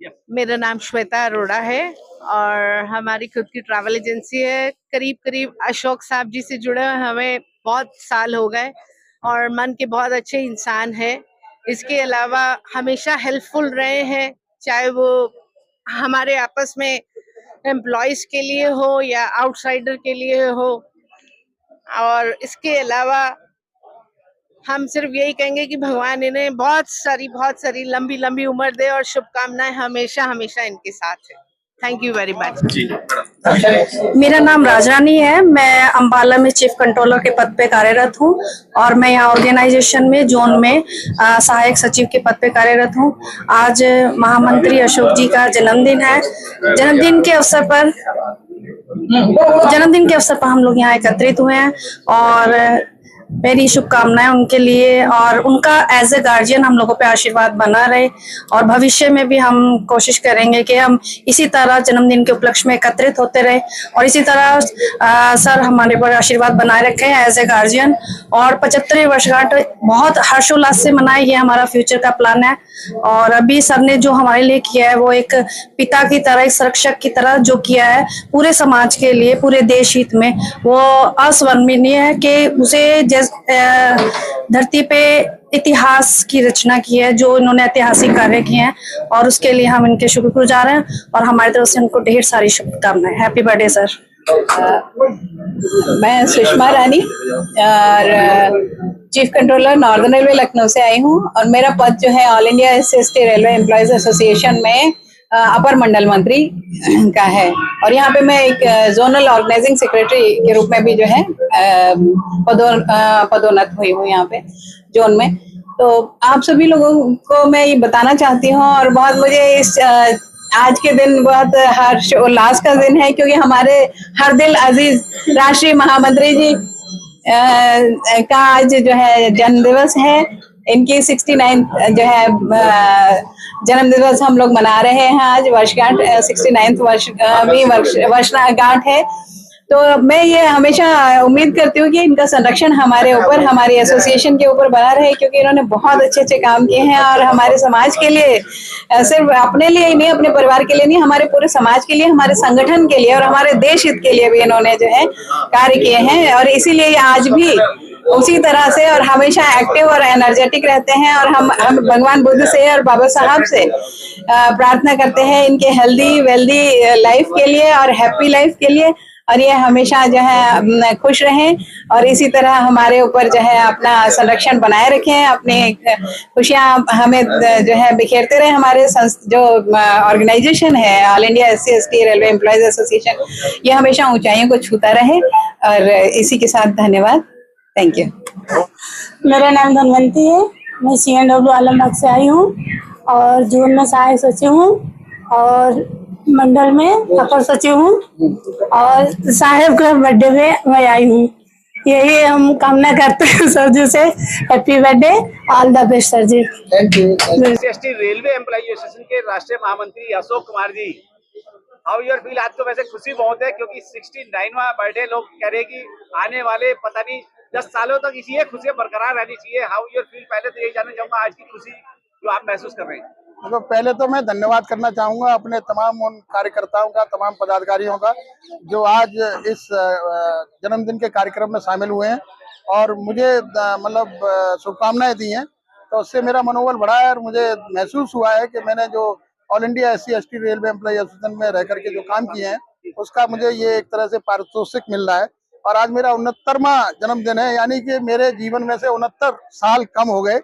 मेरा नाम श्वेता अरोड़ा है और हमारी खुद की ट्रैवल एजेंसी है। करीब करीब अशोक साहब जी से जुड़े हुए हमें बहुत साल हो गए और मन के बहुत अच्छे इंसान है। इसके अलावा हमेशा हेल्पफुल रहे हैं, चाहे वो हमारे आपस में एम्प्लॉयज के लिए हो या आउटसाइडर के लिए हो। और इसके अलावा हम सिर्फ यही कहेंगे कि भगवान इन्हें बहुत सारी लंबी लंबी उम्र दे और शुभकामनाएं हमेशा हमेशा इनके साथ है। Thank you very much. मेरा नाम राजरानी है। मैं अंबाला में चीफ कंट्रोलर के पद पे कार्यरत हूँ और मैं यहाँ ऑर्गेनाइजेशन में जोन में सहायक सचिव के पद पे कार्यरत हूँ। आज महामंत्री अशोक जी का जन्मदिन है। जन्मदिन के अवसर पर हम लोग यहाँ एकत्रित हुए हैं और मेरी शुभकामनाएं उनके लिए और उनका एज ए गार्जियन हम लोगों पे आशीर्वाद बना रहे और भविष्य में भी हम कोशिश करेंगे कि हम इसी तरह जन्मदिन के उपलक्ष्य में एकत्रित होते रहे और इसी तरह सर हमारे पर आशीर्वाद बनाए रखें एज ए गार्जियन। और 75वीं वर्षगांठ बहुत हर्षोल्लास से मनाए, ये हमारा फ्यूचर का प्लान है। और अभी सर ने जो हमारे लिए किया है वो एक पिता की तरह, एक संरक्षक की तरह जो किया है पूरे समाज के लिए, पूरे देश हित में, वो अस्वर्णनीय है कि उसे धरती पे इतिहास की रचना की है, जो इन्होंने ऐतिहासिक कार्य किए हैं और उसके लिए हम इनके शुक्रगुजार हैं और हमारी तरफ से उनको ढेर सारी शुभकामनाएं। Happy birthday sir. मैं सुषमा रानी और chief controller northern railway Lucknow से आई हूँ और मेरा पद जो है all India SC railway employees association में अपर मंडल मंत्री का है और यहाँ पे मैं एक जोनल ऑर्गेनाइजिंग सेक्रेटरी के रूप में भी जो है पदोन्नत हुई हूँ यहाँ पे जोन में। तो आप सभी लोगों को मैं ये बताना चाहती हूँ और बहुत मुझे इस आज के दिन बहुत हर्ष उल्लास का दिन है क्योंकि हमारे हर दिल अजीज राष्ट्रीय महामंत्री जी का आज जो है जन्म दिवस है। इनकी 69 जो है जन्म दिवस हम लोग मना रहे हैं आज। वर्षगांठ 69 वर्षगांठ है। तो मैं ये हमेशा उम्मीद करती हूँ कि इनका संरक्षण हमारे ऊपर, हमारी एसोसिएशन के ऊपर बना रहे क्योंकि इन्होंने बहुत अच्छे अच्छे काम किए हैं और हमारे समाज के लिए, सिर्फ अपने लिए ही नहीं, अपने परिवार के लिए नहीं, हमारे पूरे समाज के लिए, हमारे संगठन के लिए और हमारे देश हित के लिए भी इन्होंने जो है कार्य किए हैं। और इसीलिए आज भी उसी तरह से और हमेशा एक्टिव और एनर्जेटिक रहते हैं और हम भगवान बुद्ध से और बाबा साहब से प्रार्थना करते हैं इनके हेल्दी वेल्दी लाइफ के लिए और हैप्पी लाइफ के लिए और ये हमेशा जो है खुश रहें और इसी तरह हमारे ऊपर जो है अपना संरक्षण बनाए रखें, अपनी खुशियां हमें जो है बिखेरते रहे। हमारे जो ऑर्गेनाइजेशन है all India SC ST railway employees association, ये हमेशा ऊंचाइयों को छूता रहे और इसी के साथ धन्यवाद। Thank you. मेरा नाम धनवंती है। मैं CNW आलमबाग से आई हूँ और जोन में सहायक सचिव हूँ और मंडल में अपर सचिव हूँ और साहेब का बर्थडे में मैं आई हूँ। यही हम कामना करते हैं सर जी से। Happy birthday, all the best sir ji. Thank you. SC railway employ association के राष्ट्रीय महामंत्री Ashok Kumar ji, how your feel? आज तो वैसे खुशी बहुत है क्योंकि 69वां बर्थडे, लोग कह रहे हैं कि आने वाले पता नहीं 10 सालों तक इसी खुशियां बरकरार रहनी चाहिए। How your feel? पहले तो यही जानना चाहूंगा आज की खुशी जो आप महसूस कर रहे हैं। तो पहले तो मैं धन्यवाद करना चाहूंगा अपने तमाम उन कार्यकर्ताओं का, तमाम पदाधिकारियों का जो आज इस जन्मदिन के कार्यक्रम में शामिल हुए हैं और मुझे मतलब शुभकामनाएं दी हैं। तो उससे मेरा मनोबल बढ़ा है और मुझे महसूस हुआ है कि मैंने जो all India SC ST railway employ association में रह करके जो काम किए हैं उसका मुझे ये एक तरह से पारितोषिक मिल रहा है। और आज मेरा 69वां जन्मदिन है, यानी कि मेरे जीवन में से 69 साल कम हो गए।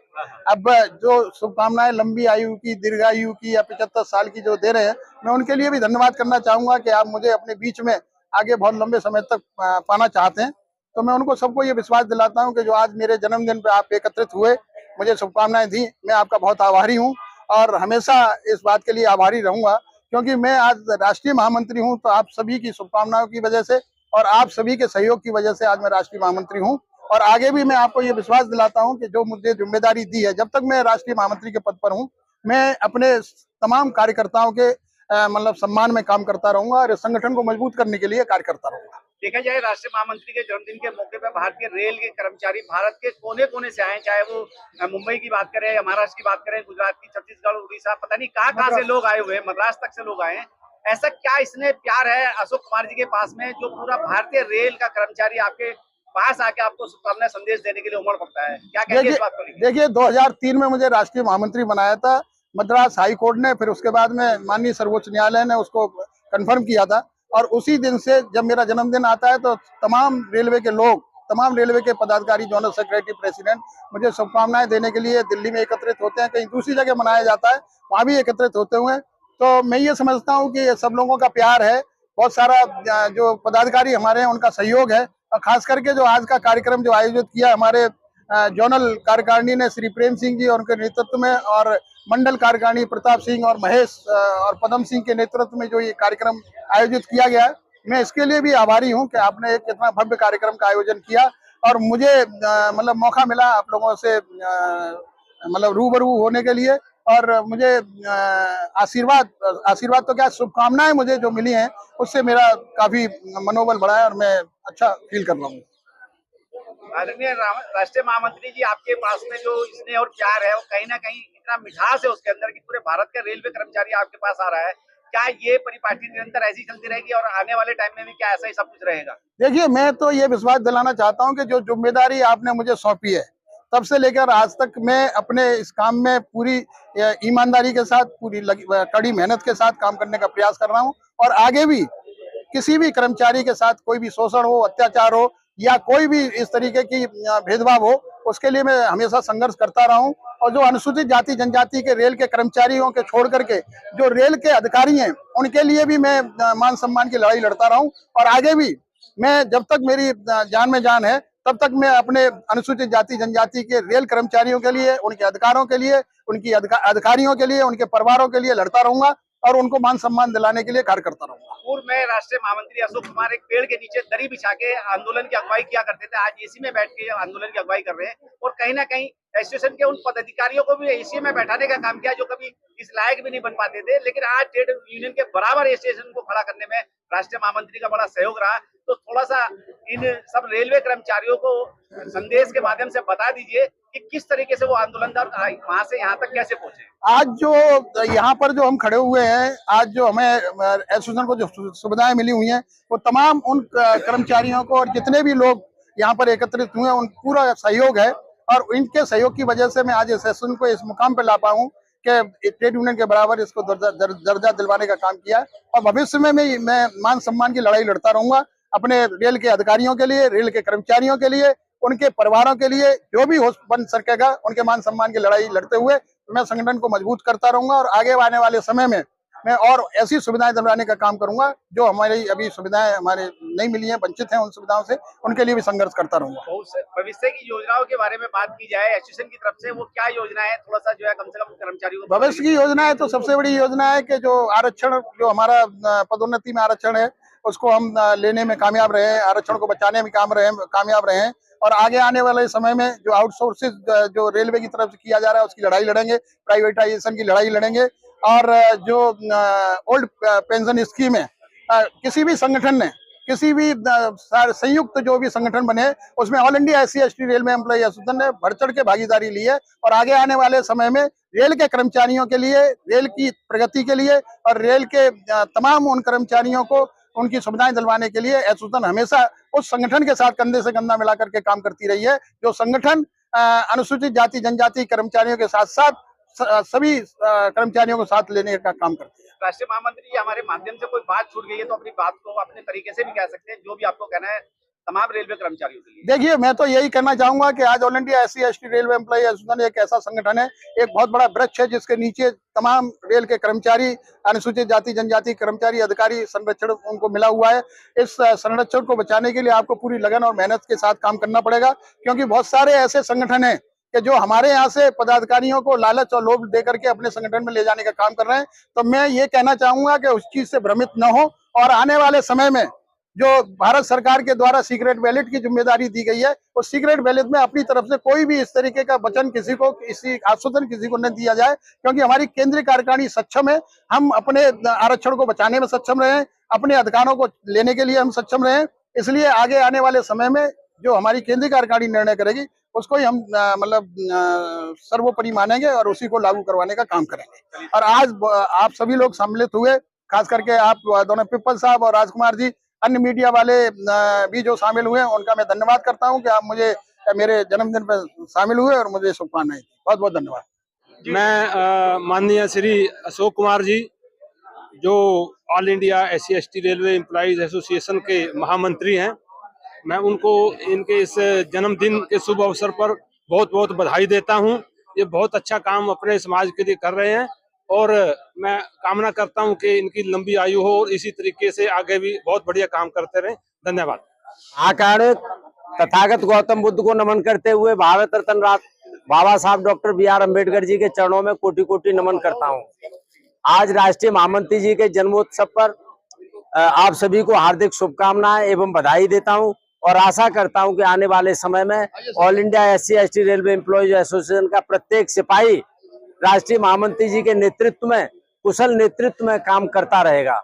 अब जो शुभकामनाएं लंबी आयु की, दीर्घायु की या 75 साल की जो दे रहे हैं, मैं उनके लिए भी धन्यवाद करना चाहूंगा कि आप मुझे अपने बीच में आगे बहुत लंबे समय तक पाना चाहते हैं। तो मैं उनको सबको ये विश्वास दिलाता हूँ कि जो आज मेरे जन्मदिन पे आप एकत्रित हुए, मुझे शुभकामनाएं दी, मैं आपका बहुत आभारी हूँ और हमेशा इस बात के लिए आभारी रहूंगा क्योंकि मैं आज राष्ट्रीय महामंत्री हूँ। तो आप सभी की शुभकामनाओं की वजह से और आप सभी के सहयोग की वजह से आज मैं राष्ट्रीय महामंत्री हूँ और आगे भी मैं आपको ये विश्वास दिलाता हूँ कि जो मुझे जिम्मेदारी दी है, जब तक मैं राष्ट्रीय महामंत्री के पद पर हूँ, मैं अपने तमाम कार्यकर्ताओं के मतलब सम्मान में काम करता रहूंगा और इस संगठन को मजबूत करने के लिए कार्य करता रहूंगा। देखा जाए राष्ट्रीय महामंत्री के जन्मदिन के मौके पर भारतीय रेल के कर्मचारी भारत के कोने कोने से आए, चाहे वो मुंबई की बात करें या महाराष्ट्र की बात करें, गुजरात की, छत्तीसगढ़, उड़ीसा, पता नहीं कहाँ से लोग आए हुए हैं, मद्रास तक से लोग आए हैं। ऐसा क्या इसमें प्यार है अशोक कुमार जी के पास में, जो पूरा भारतीय रेल का कर्मचारी आपके पास आके आपको शुभकामनाएं संदेश देने के लिए उमड़ पड़ता है? क्या कहेंगे इस बात को लेकर? देखिए 2003 में मुझे राष्ट्रीय महामंत्री बनाया था मद्रास हाई कोर्ट ने, फिर उसके बाद में माननीय सर्वोच्च न्यायालय ने उसको कंफर्म किया था। और उसी दिन से जब मेरा जन्मदिन आता है तो तमाम रेलवे के लोग, तमाम रेलवे के पदाधिकारी, जोनल सेक्रेटरी, प्रेसिडेंट मुझे शुभकामनाएं देने के लिए दिल्ली में एकत्रित होते हैं। कहीं दूसरी जगह मनाया जाता है, वहां भी एकत्रित होते हुए। तो मैं ये समझता हूँ कि ये सब लोगों का प्यार है, बहुत सारा जो पदाधिकारी हमारे हैं उनका सहयोग है। और खास करके जो आज का कार्यक्रम जो आयोजित किया हमारे जोनल कार्यकारिणी ने श्री प्रेम सिंह जी और उनके नेतृत्व में, और मंडल कार्यकारिणी प्रताप सिंह और महेश और पदम सिंह के नेतृत्व में जो ये कार्यक्रम आयोजित किया गया, मैं इसके लिए भी आभारी हूं कि आपने एक इतना भव्य कार्यक्रम का आयोजन किया और मुझे मतलब मौका मिला आप लोगों से मतलब रूबरू होने के लिए। और मुझे आशीर्वाद तो क्या, शुभकामनाएं मुझे जो मिली हैं उससे मेरा काफी मनोबल बढ़ा है और मैं अच्छा फील कर रहा हूँ। आदरणीय राष्ट्रीय महामंत्री जी, आपके पास में जो स्नेह और प्यार है वो कहीं ना कहीं इतना मिठास है उसके अंदर कि पूरे भारत के रेलवे कर्मचारी आपके पास आ रहा है। क्या ये परिपाटी निरंतर ऐसी चलती रहेगी और आने वाले टाइम में भी क्या ऐसा ही सब कुछ रहेगा? देखिए, मैं तो ये विश्वास दिलाना चाहता हूँ कि जो जिम्मेदारी आपने मुझे सौंपी है तब से लेकर आज तक मैं अपने इस काम में पूरी ईमानदारी के साथ, पूरी कड़ी मेहनत के साथ काम करने का प्रयास कर रहा हूँ। और आगे भी किसी भी कर्मचारी के साथ कोई भी शोषण हो, अत्याचार हो या कोई भी इस तरीके की भेदभाव हो, उसके लिए मैं हमेशा संघर्ष करता रहा हूँ। और जो अनुसूचित जाति जनजाति के रेल के कर्मचारियों के छोड़ करके जो रेल के अधिकारी हैं उनके लिए भी मैं मान सम्मान की लड़ाई लड़ता रहा हूँ। और आगे भी मैं, जब तक मेरी जान में जान है, तब तक मैं अपने अनुसूचित जाति जनजाति के रेल कर्मचारियों के लिए, उनके अधिकारों के लिए, उनकी अधिकारियों के लिए, उनके परिवारों के लिए लड़ता रहूंगा और उनको मान सम्मान दिलाने के लिए कार्य करता रहूंगा। पूर्व में राष्ट्रीय महामंत्री अशोक कुमार एक पेड़ के नीचे दरी बिछा के आंदोलन की अगुवाई किया करते थे, आज एसी में बैठ के आंदोलन की अगुवाई कर रहे हैं। और कहीं ना कहीं एसोसिएशन के उन पदाधिकारियों को भी एसी में बैठाने का काम किया जो कभी इस लायक भी नहीं बन पाते थे, लेकिन आज ट्रेड यूनियन के बराबर एसोसिएशन को खड़ा करने में राष्ट्रीय महामंत्री का बड़ा सहयोग रहा। तो थोड़ा सा इन सब रेलवे कर्मचारियों को संदेश के माध्यम से बता दीजिए कि किस तरीके से वो आंदोलनदार वहां से यहाँ तक कैसे पहुंचे। आज जो यहाँ पर जो हम खड़े हुए हैं, आज जो हमें एसोसिएशन को जो सुविधाएं मिली हुई हैं, वो तमाम उन कर्मचारियों को और जितने भी लोग यहाँ पर एकत्रित हुए उन पूरा सहयोग है। और इनके सहयोग की वजह से मैं आज एसोसिएशन को इस मुकाम पर ला पाऊँ कि ट्रेड यूनियन के बराबर इसको दर्जा दिलवाने का काम किया। और भविष्य में मैं मान सम्मान की लड़ाई लड़ता रहूंगा अपने रेल के अधिकारियों के लिए, रेल के कर्मचारियों के लिए, उनके परिवारों के लिए, जो भी हो बन सकेगा उनके मान सम्मान की लड़ाई लड़ते हुए मैं संगठन को मजबूत करता रहूंगा। और आगे आने वाले समय में मैं और ऐसी सुविधाएं दिलवाने का काम करूंगा जो हमारी अभी सुविधाएं हमारे नहीं मिली हैं, वंचित हैं उन सुविधाओं से, उनके लिए भी संघर्ष करता रहूंगा। भविष्य की योजनाओं के बारे में बात की जाए एसोसिएशन की तरफ से, वो क्या योजना है, थोड़ा सा जो है कम से कम कर्मचारियों को। भविष्य की योजना है तो सबसे बड़ी योजना है कि जो आरक्षण, जो हमारा पदोन्नति में आरक्षण है, उसको हम लेने में कामयाब रहे, आरक्षण को बचाने में कामयाब रहे। और आगे आने वाले समय में जो आउटसोर्सिंग जो रेलवे की तरफ से किया जा रहा है उसकी लड़ाई लड़ेंगे, प्राइवेटाइजेशन की लड़ाई लड़ेंगे। और जो ओल्ड पेंशन स्कीम है, किसी भी संगठन ने, किसी भी संयुक्त जो भी संगठन बने उसमें all India SC/ST railway employee association ने बढ़ चढ़ के भागीदारी ली है। और आगे आने वाले समय में रेल के कर्मचारियों के लिए, रेल की प्रगति के लिए और रेल के तमाम उन कर्मचारियों को उनकी सुविधाएं दिलवाने के लिए एसोसिएशन हमेशा उस संगठन के साथ कंधे से कंधा मिलाकर के काम करती रही है, जो संगठन अनुसूचित जाति जनजाति कर्मचारियों के साथ साथ सभी कर्मचारियों को साथ लेने का काम करती है। राष्ट्रीय महामंत्री जी, हमारे माध्यम से कोई बात छूट गई है तो अपनी बात को अपने तरीके से भी कह सकते हैं, जो भी आपको कहना है तमाम रेलवे कर्मचारियों के लिए। देखिए, मैं तो यही कहना चाहूंगा कि आज all India SC/ST railway employee association एक ऐसा संगठन है, एक बहुत बड़ा वृक्ष है जिसके नीचे तमाम रेल के कर्मचारी, अनुसूचित जाति जनजाति कर्मचारी, अधिकारी, संरक्षण उनको मिला हुआ है। इस संरक्षण को बचाने के लिए आपको पूरी लगन और मेहनत के साथ काम करना पड़ेगा, क्योंकि बहुत सारे ऐसे संगठन हैं कि जो हमारे यहाँ से पदाधिकारियों को लालच और लोभ दे करके अपने संगठन में ले जाने का काम कर रहे हैं। तो मैं ये कहना चाहूंगा कि उस चीज से भ्रमित न हो और आने वाले समय में जो भारत सरकार के द्वारा सीक्रेट बैलेट की जिम्मेदारी दी गई है, उस सीक्रेट बैलेट में अपनी तरफ से कोई भी इस तरीके का वचन किसी को, किसी आश्वासन किसी को न दिया जाए, क्योंकि हमारी केंद्रीय कार्यकारिणी सक्षम है। हम अपने आरक्षण को बचाने में सक्षम रहे, अपने अधिकारों को लेने के लिए हम सक्षम रहे इसलिए आगे आने वाले समय में जो हमारी केंद्रीय कार्यकारिणी निर्णय करेगी उसको ही हम मतलब सर्वोपरि मानेंगे और उसी को लागू करवाने का काम करेंगे। और आज आप सभी लोग सम्मिलित हुए, खास करके आप दोनों पिप्पल साहब और राजकुमार जी, अन्य मीडिया वाले भी जो शामिल हुए, उनका मैं धन्यवाद करता हूं कि आप मुझे मेरे जन्मदिन पर शामिल हुए और मुझे शुभकामनाएं। बहुत बहुत धन्यवाद। मैं माननीय श्री अशोक कुमार जी, जो all India SC/ST railway employees association के महामंत्री हैं, मैं उनको इनके इस जन्मदिन के शुभ अवसर पर बहुत बहुत बधाई देता हूं। ये बहुत अच्छा काम अपने समाज के लिए कर रहे हैं और मैं कामना करता हूं कि इनकी लंबी आयु हो और इसी तरीके से आगे भी बहुत बढ़िया काम करते रहें। धन्यवाद। आकारण तथागत गौतम बुद्ध को नमन करते हुए भारत रत्न बाबा साहब डॉक्टर BR अम्बेडकर जी के चरणों में कोटि कोटि नमन करता हूं। आज राष्ट्रीय महामंत्री जी के जन्मोत्सव पर आप सभी को हार्दिक शुभकामनाएं एवं बधाई देता हूं और आशा करता हूं कि आने वाले समय में all India SC/ST railway employees association का प्रत्येक सिपाही राष्ट्रीय महामंत्री जी के नेतृत्व में, कुशल नेतृत्व में काम करता रहेगा।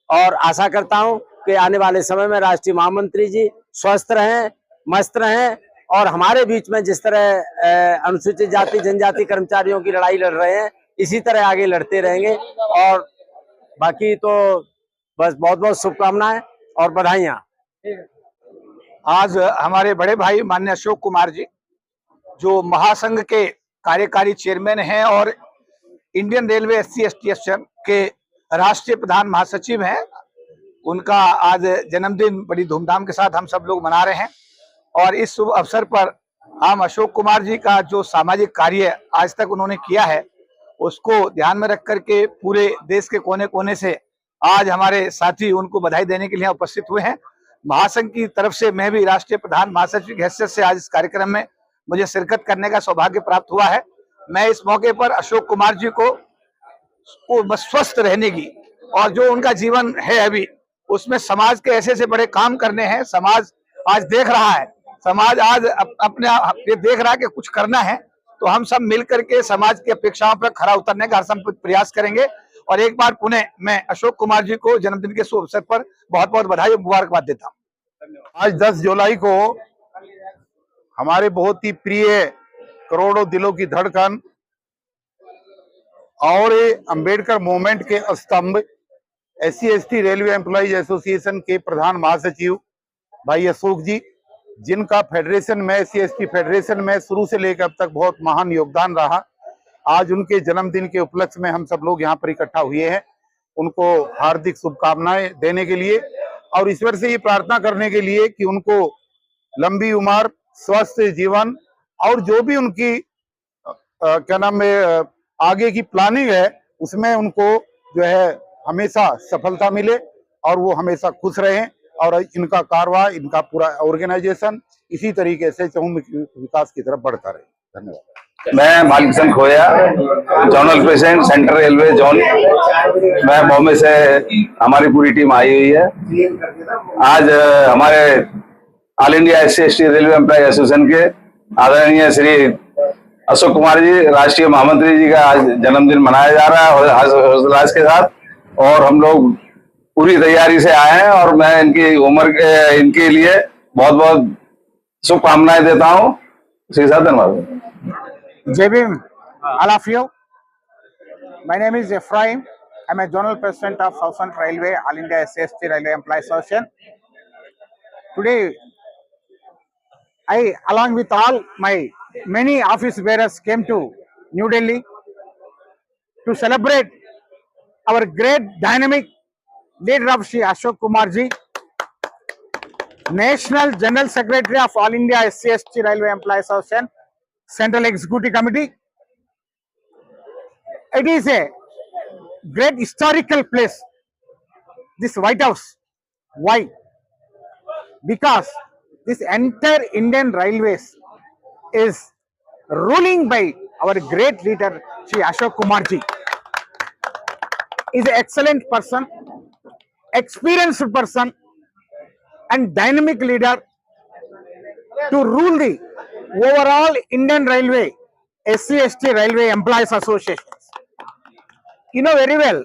और आशा करता हूं कि आने वाले समय में राष्ट्रीय महामंत्री जी स्वस्थ रहें, मस्त रहें और हमारे बीच में जिस तरह अनुसूचित जाति जनजाति कर्मचारियों की लड़ाई लड़ रहे हैं, इसी तरह आगे लड़ते रहेंगे। और बाकी तो बस बहुत बहुत शुभकामनाएं और बधाइयां। आज हमारे बड़े भाई माननीय अशोक कुमार जी, जो महासंघ के कार्यकारी चेयरमैन हैं और इंडियन रेलवे SC/ST के राष्ट्रीय प्रधान महासचिव हैं, उनका आज जन्मदिन बड़ी धूमधाम के साथ हम सब लोग मना रहे हैं। और इस शुभ अवसर पर हम अशोक कुमार जी का जो सामाजिक कार्य आज तक उन्होंने किया है, उसको ध्यान में रख करके पूरे देश के कोने कोने से आज हमारे साथी उनको बधाई देने के लिए उपस्थित हुए हैं। महासंघ की तरफ से मैं भी राष्ट्रीय प्रधान महासचिव की हैसियत से आज इस कार्यक्रम में मुझे शिरकत करने का सौभाग्य प्राप्त हुआ है। मैं इस मौके पर अशोक कुमार जी को बस स्वस्थ रहने की, और जो उनका जीवन है अभी उसमें समाज के ऐसे बड़े काम करने हैं। समाज आज देख रहा है, समाज आज अपने ये देख रहा है कि कुछ करना है, तो हम सब मिलकर के समाज की अपेक्षाओं पर खरा उतरने का हर संभव प्रयास करेंगे। और एक बार पुनः मैं अशोक कुमार जी को जन्मदिन के शुभ अवसर पर बहुत बहुत बधाई और मुबारकबाद देता हूँ। आज 10 जुलाई को हमारे बहुत ही प्रिय, करोड़ों दिलों की धड़कन और अंबेडकर मूवमेंट के स्तंभ SC/ST रेलवे एम्प्लॉइज एसोसिएशन के प्रधान महासचिव भाई अशोक जी, जिनका फेडरेशन में SC/ST फेडरेशन में शुरू से लेकर अब तक बहुत महान योगदान रहा, आज उनके जन्मदिन के उपलक्ष्य में हम सब लोग यहाँ पर इकट्ठा हुए हैं उनको हार्दिक शुभकामनाएं देने के लिए और ईश्वर से ये प्रार्थना करने के लिए कि उनको लंबी उम्र, स्वस्थ जीवन और जो भी उनकी क्या नाम है आगे की प्लानिंग है उसमें उनको जो है हमेशा सफलता मिले और वो हमेशा खुश रहें और इनका कारवा, इनका पूरा ऑर्गेनाइजेशन इसी तरीके से चहुमुखी विकास की तरफ बढ़ता रहे। धन्यवाद। मैं मालिक खोया, zonal president central railway zone. मैं बॉम्बे से हमारी पूरी टीम आई हुई है। आज हमारे all India SC/ST railway employ association के आदरणीय श्री अशोक कुमार जी, राष्ट्रीय महामंत्री जी का आज जन्मदिन मनाया जा रहा है हर्षोल्लास के साथ, और हम लोग पूरी तैयारी से आए हैं और मैं इनकी उम्र के इनके लिए बहुत बहुत शुभकामनाएं देता हूँ। धन्यवाद। Jai Bhim, all of you. My name is Ephraim. I'm a Zonal President of Southern Railway, All India SC/ST Railway Employees Association. Today, I, along with all my many office bearers, came to New Delhi to celebrate our great dynamic leader of Shri Ashok Kumar ji, National General Secretary of All India SC/ST Railway Employees Association, Central Executive Committee. It is a great historical place, this White House. Why? Because this entire Indian Railways is ruling by our great leader Shri Ashok Kumar ji. He is an excellent person, experienced person and dynamic leader to rule the overall Indian Railway SC/ST Railway Employees Associations. You know very well,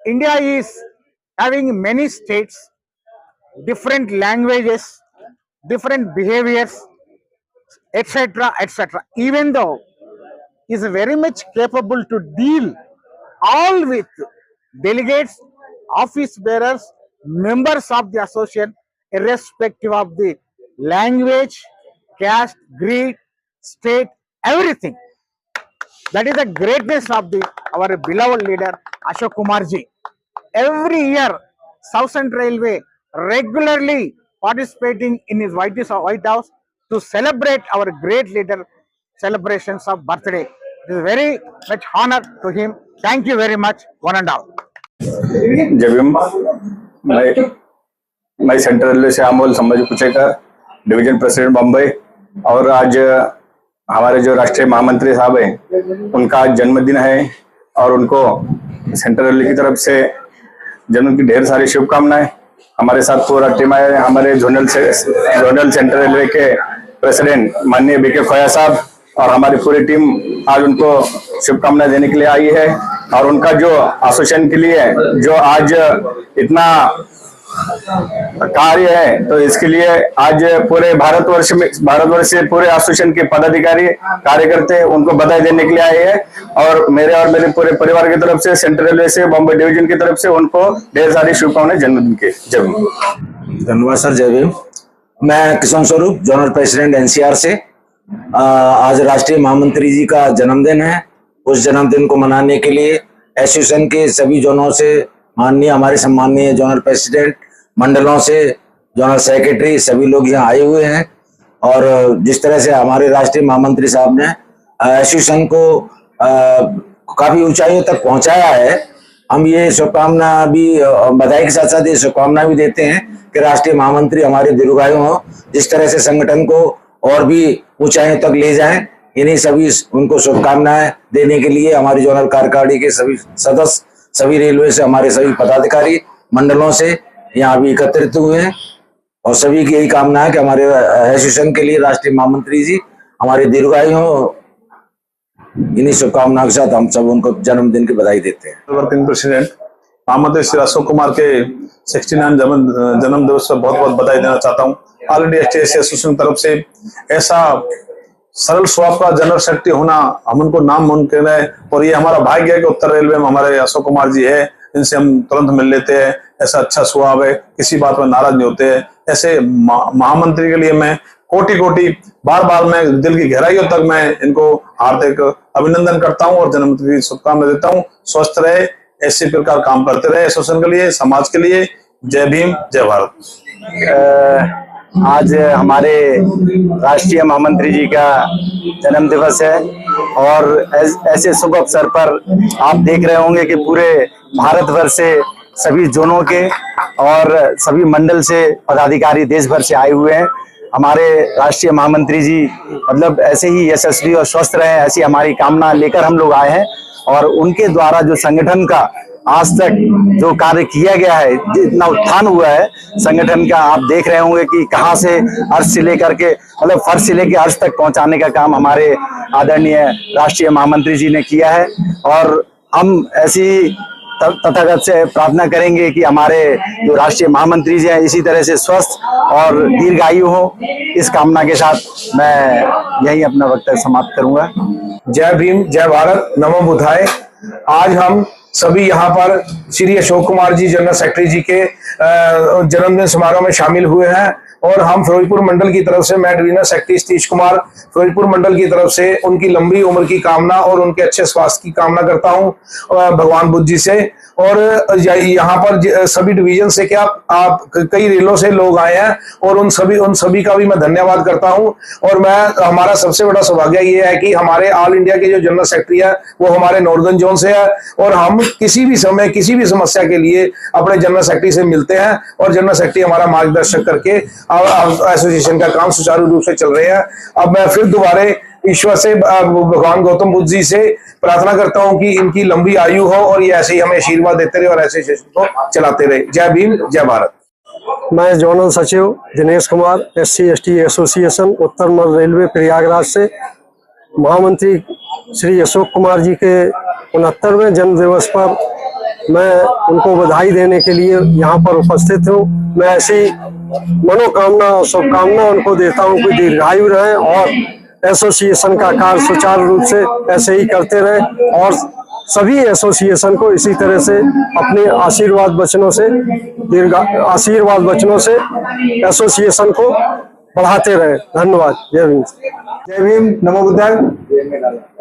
India is having many states, different languages, different behaviors, etc., etc. Even though is very much capable to deal all with delegates, office bearers, members of the association, irrespective of the language, caste, creed, state, everything. That is the greatness of our beloved leader Ashok Kumar ji. Every year, Southern Railway regularly participating in his White House to celebrate our great leader celebrations of birthday. It is very much honor to him. Thank you very much, one and all. जय भीम। मैं central railway से Amol Sambhaji पुचेकर, division president Bombay. और आज हमारे जो राष्ट्रीय महामंत्री साहब हैं उनका जन्मदिन है और उनको सेंट्रल रेलवे की तरफ से जन्मदिन की ढेर सारी शुभकामनाएं। हमारे साथ पूरा टीम है, हमारे जोनल सेंट्रल रेलवे के प्रेसिडेंट माननीय बीके खोया साहब और हमारी पूरी टीम आज उनको शुभकामनाएं देने के लिए आई है। और उनका जो एसोसिएशन के लिए जो आज इतना कार्य है, तो इसके लिए आज पूरे भारतवर्ष से पूरे एसोसिएशन के पदाधिकारी कार्यकर्ता उनको बधाई देने के लिए आए हैं। और मेरे पूरे परिवार की तरफ से, सेंट्रल रेलवे से, बॉम्बे डिवीजन की तरफ से उनको ढेर सारी शुभकामनाएं जन्मदिन के। जय भीम। धन्यवाद सर, जय भीम। मैं किशन स्वरूप, जोनल प्रेसिडेंट एनसीआर से। आज राष्ट्रीय महामंत्री जी का जन्मदिन है। उस जन्मदिन को मनाने के लिए एसोसिएशन के सभी जोनों से माननीय हमारे सम्माननीय जोनल प्रेसिडेंट, मंडलों से जोनल सेक्रेटरी, सभी लोग यहाँ आए हुए हैं। और जिस तरह से हमारे राष्ट्रीय महामंत्री साहब ने एसोसिएशन को काफी ऊंचाइयों तक पहुंचाया है, हम ये शुभकामना भी, बधाई के साथ साथ ये शुभकामना भी देते हैं कि राष्ट्रीय महामंत्री हमारे दीर्घायु हो, जिस तरह से संगठन को और भी ऊंचाइयों तक ले जाएं। इन्हीं सभी उनको शुभकामनाएं देने के लिए हमारी जोनल कार्यकारिणी के सभी सदस्य, सभी रेलवे से हमारे सभी पदाधिकारी मंडलों से यहाँ भी एकत्रित हुए हैं। और सभी की यही कामना है कि हमारे एसोसिएशन के लिए राष्ट्रीय महामंत्री जी हमारे दीर्घायु हो। इन्हीं शुभकामनाओं के साथ हम सब उनको जन्मदिन की बधाई देते हैं। वर्किंग प्रेसिडेंट महामंत्री श्री अशोक कुमार के 69 जन्म दिवस पर बहुत बहुत बधाई देना चाहता हूँ। ऑल इंडिया एसोसिएशन तरफ से ऐसा सरल स्वभाव का जनरल सेक्रेटरी होना हम उनको नाम मुमकिन है। और ये हमारा भाग्य है कि उत्तर रेलवे में हमारे अशोक कुमार जी है, इनसे हम तुरंत मिल लेते हैं। ऐसा अच्छा स्वभाव है, किसी बात में नाराज नहीं होते हैं। ऐसे महामंत्री के लिए मैं कोटि बार मैं दिल की गहराइयों तक मैं इनको हार्दिक अभिनंदन करता हूं और जन्मदिन की शुभकामनाएं देता हूं। स्वस्थ रहे, ऐसे प्रकार काम करते रहे एसोसिएशन के लिए, समाज के लिए। जय भीम, जय भारत। आज हमारे राष्ट्रीय महामंत्री जी का जन्म दिवस है और ऐसे शुभ अवसर पर आप देख रहे होंगे कि पूरे भारतवर्ष से, सभी जोनों के और सभी मंडल से पदाधिकारी देश भर से आए हुए हैं। हमारे राष्ट्रीय महामंत्री जी मतलब ऐसे ही यशस्वी और स्वस्थ रहे, ऐसी हमारी कामना लेकर हम लोग आए हैं। और उनके द्वारा जो संगठन का आज तक जो कार्य किया गया है, जितना उत्थान हुआ है संगठन का, आप देख रहे होंगे कि कहां से अर्श से लेकर के मतलब फर्श से लेकर अर्श तक पहुंचाने का काम हमारे आदरणीय राष्ट्रीय महामंत्री जी ने किया है। और हम ऐसी तथागत से प्रार्थना करेंगे कि हमारे जो राष्ट्रीय महामंत्री जी हैं इसी तरह से स्वस्थ और दीर्घायु हो। इस कामना के साथ मैं यही अपना वक्तव्य समाप्त करूंगा। जय भीम, जय भारत, नमो बुद्धाय। आज हम सभी यहाँ पर श्री अशोक कुमार जी जनरल सेक्रेटरी जी के जन्मदिन समारोह में शामिल हुए हैं। और हम फिरोजपुर मंडल की तरफ से, मैं डिवीजनल सेक्रेटरी सतीश कुमार फिरोजपुर मंडल की तरफ से उनकी लंबी उम्र की कामना और उनके अच्छे स्वास्थ्य की कामना करता हूं भगवान बुद्ध जी से। और यहाँ पर सभी डिवीजन से क्या आप कई रेलों से लोग आए हैं और उन सभी का भी मैं धन्यवाद करता हूं। और हमारा सबसे बड़ा सौभाग्य ये है कि हमारे ऑल इंडिया के जो जनरल सेक्रेटरी है वो हमारे नॉर्दर्न जोन से है। और हम किसी भी समय किसी भी समस्या के लिए अपने जनरल सेक्रेटरी से मिलते हैं और जनरल सेक्रेटरी हमारा मार्गदर्शन करके एसोसिएशन का काम सुचारू रूप से चल रहे हैं। अब मैं फिर दोबारा ईश्वर से, भगवान गौतम बुद्ध जी से प्रार्थना करता हूं कि इनकी लंबी आयु हो और ये ऐसे ही हमें आशीर्वाद देते रहे और एसोसिएशन को चलाते रहे। जय भीम, जय भारत। मैं जोनल सचिव दिनेश कुमार, SC/ST एसोसिएशन उत्तर मध्य रेलवे प्रयागराज से। महामंत्री श्री अशोक कुमार जी के 69वें जन्म दिवस पर मैं उनको बधाई देने के लिए यहाँ पर उपस्थित हूँ। मैं ऐसी मनोकामना और शुभकामना उनको देता हूँ कि दीर्घायु रहें और एसोसिएशन का कार्य सुचारू रूप से ऐसे ही करते रहें और सभी एसोसिएशन को इसी तरह से अपने आशीर्वाद वचनों से एसोसिएशन को बढ़ाते रहे। धन्यवाद। जय भीम। जय भीम, नमो बुद्धाय।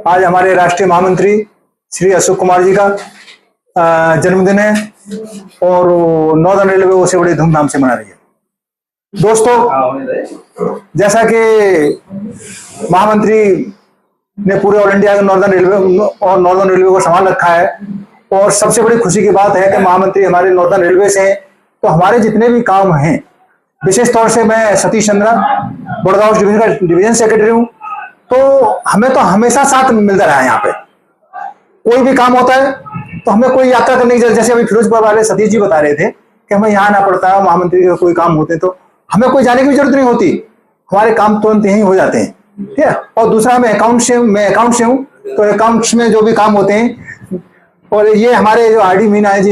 आज हमारे राष्ट्रीय महामंत्री श्री अशोक कुमार जी का जन्मदिन है और नॉर्दर्न रेलवे उसे बड़ी धूमधाम से मना रही है। दोस्तों, जैसा कि महामंत्री ने पूरे ऑल इंडिया नॉर्दर्न रेलवे को संभाल रखा है और सबसे बड़ी खुशी की बात है कि महामंत्री हमारे नॉर्दर्न रेलवे से हैं, तो हमारे जितने भी काम हैं, विशेष तौर से मैं सतीश चंद्रा गुड़गांव डिवीजन का डिवीजन सेक्रेटरी हूँ, तो हमें तो हमेशा साथ मिलता रहा है। यहाँ पे कोई भी काम होता है तो हमें कोई यात्रा करने की, जैसे अभी फिरोजपुर वाले सतीश जी बता रहे थे कि हमें यहाँ आना पड़ता है, महामंत्री के कोई काम होते तो हमें कोई जाने की जरूरत नहीं होती, हमारे काम तुरंत यहीं हो जाते हैं। ठीक है। और दूसरा मैं अकाउंट से हूँ, तो अकाउंट्स में जो भी काम होते हैं, और ये हमारे जो आरडी मीना है जी,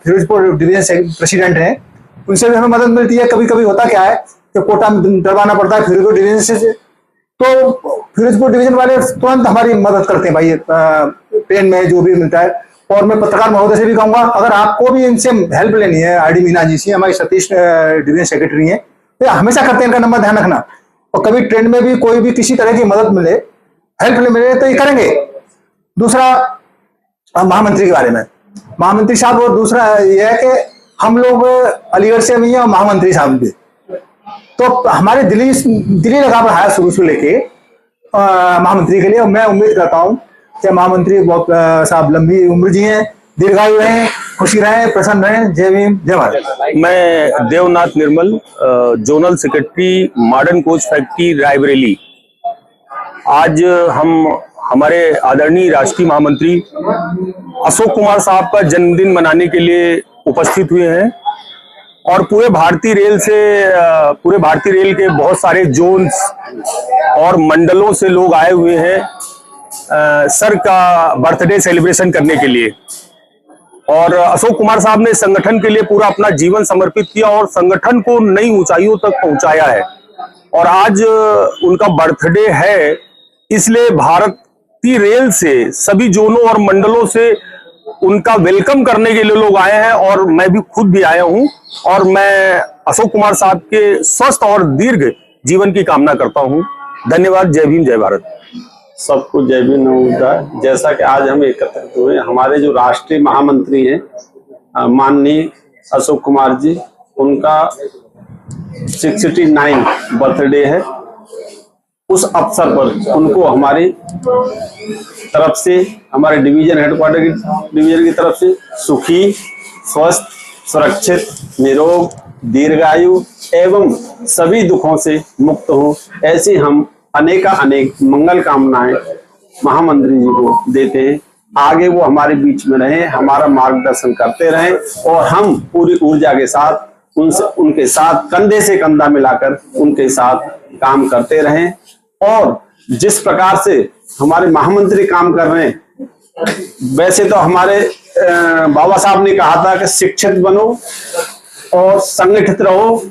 फिरोजपुर डिवीजन प्रेसिडेंट हैं, उनसे भी हमें मदद मिलती है। कभी कभी होता क्या है कि कोटा में डरवाना पड़ता है फिरोजपुर डिवीजन से, तो फिरोजपुर डिवीजन वाले तुरंत हमारी मदद करते हैं भाई, ट्रेन में जो भी मिलता है। और मैं पत्रकार महोदय से भी कहूंगा, अगर आपको भी इनसे हेल्प लेनी है, आरडी मीना जी से, हमारी सतीश डिवीजन सेक्रेटरी हैं, तो हमेशा करते हैं, इनका नंबर ध्यान रखना। और कभी ट्रेन में भी कोई भी किसी तरह की मदद मिले, हेल्प मिले, तो ये करेंगे। दूसरा महामंत्री के बारे में, महामंत्री साहब, और दूसरा ये है कि हम लोग अलीगढ़ से भी हैं और महामंत्री साहब भी, तो हमारे दिल्ली लगाव रहा है शुरू से लेके महामंत्री के लिए। और मैं उम्मीद करता हूँ कि महामंत्री बहुत साहब लंबी उम्र जी हैं, दीर्घायु रहें, खुशी रहें, प्रसन्न रहें। जय भीम, जय भारत। मैं Devnath Nirmal, zonal secretary, modern coach factory, Raebareli. आज हम हमारे आदरणीय राष्ट्रीय महामंत्री अशोक कुमार साहब का जन्मदिन मनाने के लिए उपस्थित हुए हैं और पूरे भारतीय रेल के बहुत सारे जोन्स और मंडलों से लोग आए हुए हैं सर का बर्थडे सेलिब्रेशन करने के लिए। और अशोक कुमार साहब ने संगठन के लिए पूरा अपना जीवन समर्पित किया और संगठन को नई ऊंचाइयों तक पहुंचाया है। और आज उनका बर्थडे है, इसलिए भारतीय रेल से सभी जोनों और मंडलों से उनका वेलकम करने के लिए लोग आए हैं और मैं भी खुद भी आया हूं। और मैं अशोक कुमार साहब के स्वस्थ और दीर्घ जीवन की कामना करता हूं। धन्यवाद। जय भीम, जय भारत। सबको जय भीम, नमो बुद्धाय। जैसा कि आज हम एकत्रित हुए, हमारे जो राष्ट्रीय महामंत्री हैं माननीय अशोक कुमार जी, उनका 69 बर्थडे है। उस अवसर पर उनको हमारी तरफ से, हमारे डिवीजन हेडक्वार्टर की डिवीजन की तरफ से सुखी, स्वस्थ, सुरक्षित, निरोग, दीर्घायु एवं सभी दुखों से मुक्त हो, ऐसी हम अनेक मंगल कामनाएं महामंत्री जी को देते हैं। आगे वो हमारे बीच में रहे, हमारा मार्गदर्शन करते रहें और हम पूरी ऊर्जा के साथ उनके साथ कंधे से कंधा मिलाकर उनके साथ काम करते रहें। और जिस प्रकार से हमारे महामंत्री काम कर रहे हैं, वैसे तो हमारे बाबा साहब ने कहा था कि शिक्षित बनो और संगठित रहो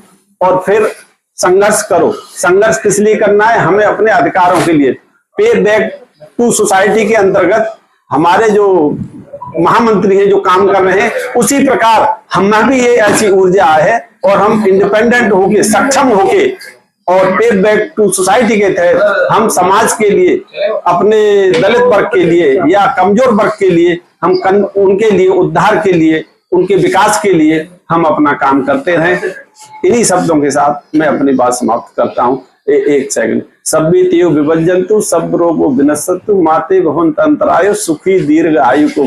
और फिर संघर्ष करो। संघर्ष किस लिए करना है? हमें अपने अधिकारों के लिए। पे बैक टू सोसाइटी के अंतर्गत हमारे जो महामंत्री हैं जो काम कर रहे हैं, उसी प्रकार हमें भी ये ऐसी ऊर्जा है और हम इंडिपेंडेंट होके, सक्षम होके और पे बैक टू सोसाइटी के तहत हम समाज के लिए, अपने दलित वर्ग के लिए या कमजोर वर्ग के लिए, हम उनके लिए उद्धार के लिए, उनके विकास के लिए हम अपना काम करते रहें। इन्हीं शब्दों के साथ मैं अपनी बात समाप्त करता हूँ। एक सेकंड। सभ्यतेयो विभजन्तु सब रोगो विनश्यन्तु माते भवन्त अंतरायो सुखी दीर्घ आयु को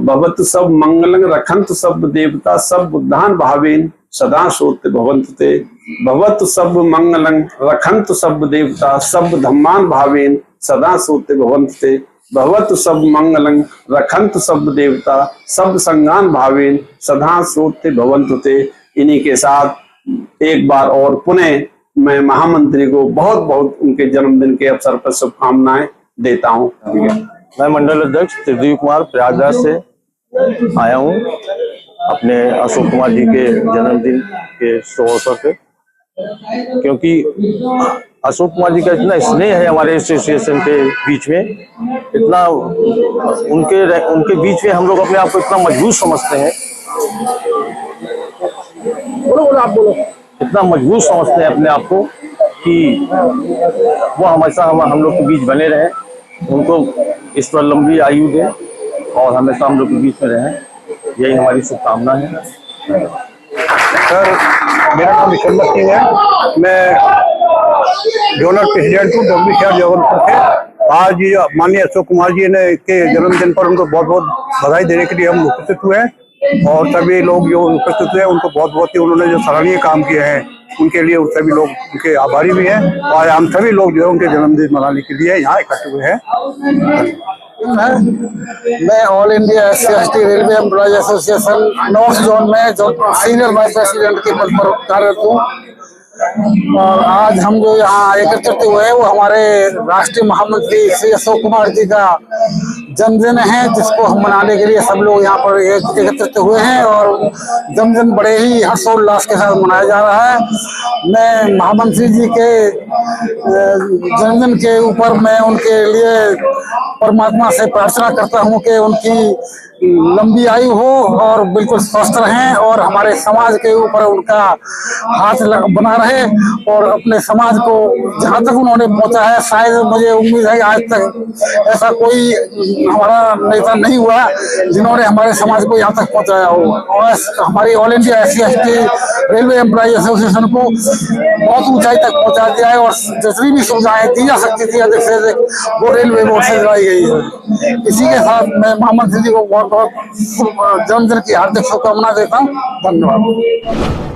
भवतु सब मंगलं रखन्तु सब देवता सब बुद्धान भावेन सदा सोते भवन्तु ते भवतु सब मंगलं रखन्तु सब देवता सब धम्मान भावेन सदा सोते भवन्तु ते भवतु सब मंगलं रखन्तु सब देवता सब संगान भावेन सदा सोते भवन्तु ते। इन्हीं के साथ एक बार और पुनः मैं महामंत्री को बहुत बहुत उनके जन्मदिन के अवसर पर शुभकामनाएं देता हूं। मैं मंडल अध्यक्ष त्रिदेव कुमार प्रयागराज से आया हूँ अपने अशोक कुमार जी के जन्मदिन के शुभ अवसर पे, क्योंकि अशोक कुमार जी का इतना स्नेह है हमारे एसोसिएशन के बीच में, इतना उनके बीच में हम लोग अपने आप को इतना मजबूत समझते हैं, इतना मजबूत समझते हैं अपने आप को कि वो हमेशा हम लोग के बीच बने रहे, उनको इस पर लंबी आयु दे और हमेशा हम लोग के बीच में रहे, यही हमारी शुभकामना है। सर, मेरा नाम विक्रम सिंह है, मैं जोनल प्रेसिडेंट हूँ डब्ल्यूसीआर जबलपुर से। आज माननीय अशोक कुमार जी ने के जन्मदिन पर उनको बहुत बहुत बधाई देने के लिए हम उपस्थित हुए हैं, और सभी लोग जो उपस्थित हुए उनको बहुत बहुत ही उन्होंने जो सराहनीय काम किए हैं उनके लिए सभी लोग उनके आभारी भी हैं, और हम सभी लोग जो है उनके जन्मदिन मनाने के लिए यहाँ इकट्ठे हुए हैं। मैं all India SC/ST railway employees association north zone में जो सीनियर वाइस प्रेसिडेंट के पद पर कार्यरत हूँ, और आज हम जो यहाँ एकत्रित हुए हैं वो हमारे राष्ट्रीय महामंत्री श्री अशोक कुमार जी का जन्मदिन है, जिसको हम मनाने के लिए सब लोग यहाँ पर एकत्रित हुए हैं, और जन्मदिन बड़े ही हर्षोल्लास के साथ मनाया जा रहा है। मैं महामंत्री जी के जन्मदिन के ऊपर मैं उनके लिए परमात्मा से प्रार्थना करता हूँ कि उनकी लंबी आयु हो और बिल्कुल स्वस्थ रहें, और हमारे समाज के ऊपर उनका हाथ बना रहे, और अपने समाज को जहाँ तक उन्होंने पहुँचा है, शायद मुझे उम्मीद है आज तक ऐसा कोई हमारा नेता नहीं हुआ जिन्होंने हमारे समाज को यहाँ तक पहुँचाया हो, और हमारी all India SC/ST railway employ association को बहुत ऊंचाई तक पहुँचा दिया है, और जितनी भी सुविधाएं दी जा सकती थी अधिक से अधिक वो रेलवे बोर्ड से दिलाई गई है। इसी के साथ मैं महामंत्री जी को बहुत बहुत जन्मदिन की हार्दिक शुभकामना देता हूँ। धन्यवाद।